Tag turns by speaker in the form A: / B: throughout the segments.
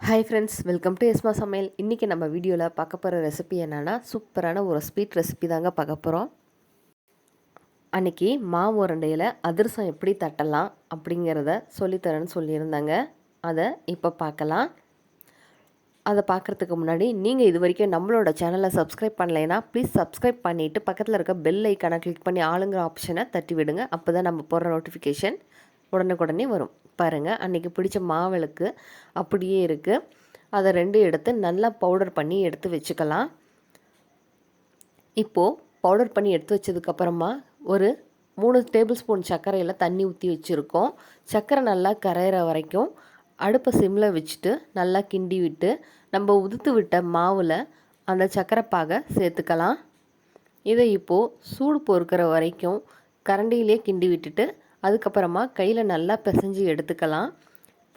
A: Hi friends, welcome to YesmaSamayal. இன்றைக்கி நம்ம வீடியோவில் பார்க்க போகிற ரெசிபி என்னென்னா சூப்பரான ஒரு ஸ்வீட் ரெசிபி தாங்க பார்க்க போகிறோம். அன்றைக்கி மாவு உருண்டையில் அதிரசம் எப்படி தட்டலாம் அப்படிங்கிறத சொல்லித்தரேன்னு சொல்லியிருந்தாங்க. அதை இப்போ பார்க்கலாம். அதை பார்க்குறதுக்கு முன்னாடி நீங்கள் இது வரைக்கும் நம்மளோட சேனலை சப்ஸ்கிரைப் பண்ணலைன்னா ப்ளீஸ் சப்ஸ்கிரைப் பண்ணிவிட்டு பக்கத்தில் இருக்க பெல் ஐக்கானை கிளிக் பண்ணி ஆளுங்கிற ஆப்ஷனை தட்டி விடுங்க. அப்போ தான் நம்ம போடுற நோட்டிஃபிகேஷன் உடனுக்குடனே வரும். பாருங்கள், அன்றைக்கி பிடிச்ச மாவிளக்கு அப்படியே இருக்குது. அதை ரெண்டு எடுத்து நல்லா பவுடர் பண்ணி எடுத்து வச்சுக்கலாம். இப்போது பவுடர் பண்ணி எடுத்து வச்சதுக்கப்புறமா ஒரு 3 டேபிள் ஸ்பூன் சர்க்கரையில் தண்ணி ஊற்றி வச்சுருக்கோம். சர்க்கரை நல்லா கரையிற வரைக்கும் அடுப்பை சிம்மில் வச்சுட்டு நல்லா கிண்டி விட்டு நம்ம உதுத்து விட்ட மாவில் அந்த சர்க்கரை பாகை சேர்த்துக்கலாம். இதை இப்போது சூடு பொறுக்கிற வரைக்கும் கரண்டியிலே கிண்டி விட்டுட்டு அதுக்கப்புறமா கையில் நல்லா பிசைஞ்சு எடுத்துக்கலாம்.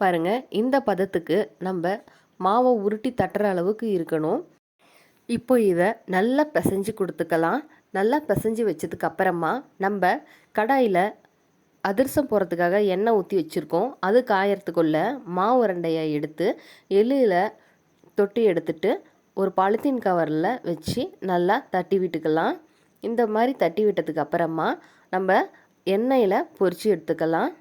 A: பாருங்கள், இந்த பதத்துக்கு நம்ம மாவை உருட்டி தட்டுற அளவுக்கு இருக்கணும். இப்போ இதை நல்லா பிசைஞ்சு கொடுத்துக்கலாம். நல்லா பிசைஞ்சு வச்சதுக்கு அப்புறமா நம்ம கடாயில் அதிரசம் போடுறதுக்காக எண்ணெய் ஊற்றி வச்சுருக்கோம். அது காயறதுக்குள்ள மாவு உருண்டையை எடுத்து எள்ளில் தொட்டி எடுத்துட்டு ஒரு பாலித்தீன் கவரில் வச்சு நல்லா தட்டி விட்டுக்கலாம். இந்த மாதிரி தட்டி விட்டதுக்கு அப்புறமா நம்ம எண்ணெயில் பொரித்து எடுத்துக்கலாம்.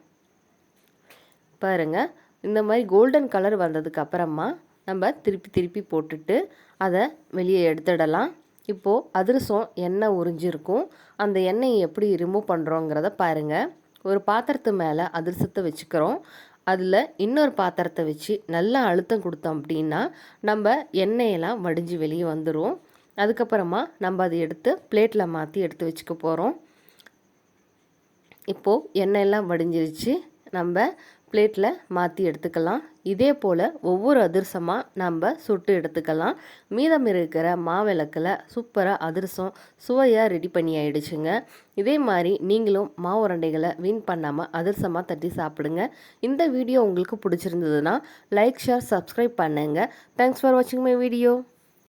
A: பாருங்கள், இந்த மாதிரி கோல்டன் கலர் வந்ததுக்கு அப்புறமா நம்ம திருப்பி போட்டுட்டு அதை வெளியே எடுத்துடலாம். இப்போது அதிரசம் எண்ணெய் உறிஞ்சிருக்கும். அந்த எண்ணெயை எப்படி ரிமூவ் பண்ணுறோங்கிறத பாருங்கள். ஒரு பாத்திரத்து மேலே அதிரசத்தை வச்சுக்கிறோம். அதில் இன்னொரு பாத்திரத்தை வச்சு நல்லா அழுத்தம் கொடுத்தோம் அப்படின்னா நம்ம எண்ணெயெல்லாம் வடிஞ்சு வெளியே வந்துடும். அதுக்கப்புறமா நம்ம அதை எடுத்து பிளேட்டில் மாற்றி எடுத்து வச்சுக்க போகிறோம். இப்போது எண்ணெயெல்லாம் வடிஞ்சிருச்சு. நம்ம பிளேட்டில் மாற்றி எடுத்துக்கலாம். இதே போல் ஒவ்வொரு அதிரசமாக நம்ம சுட்டு எடுத்துக்கலாம். மீதம் இருக்கிற மாவிளக்கில் சூப்பராக அதிரசம் சுவையாக ரெடி பண்ணி ஆயிடுச்சுங்க. இதே மாதிரி நீங்களும் மாவு உருண்டைகளை வீண் பண்ணாமல் அதிரசமாக தட்டி சாப்பிடுங்க. இந்த வீடியோ உங்களுக்கு பிடிச்சிருந்ததுன்னா லைக், ஷேர், சப்ஸ்கிரைப் பண்ணுங்கள். தேங்க்ஸ் ஃபார் வாட்சிங் மை வீடியோ.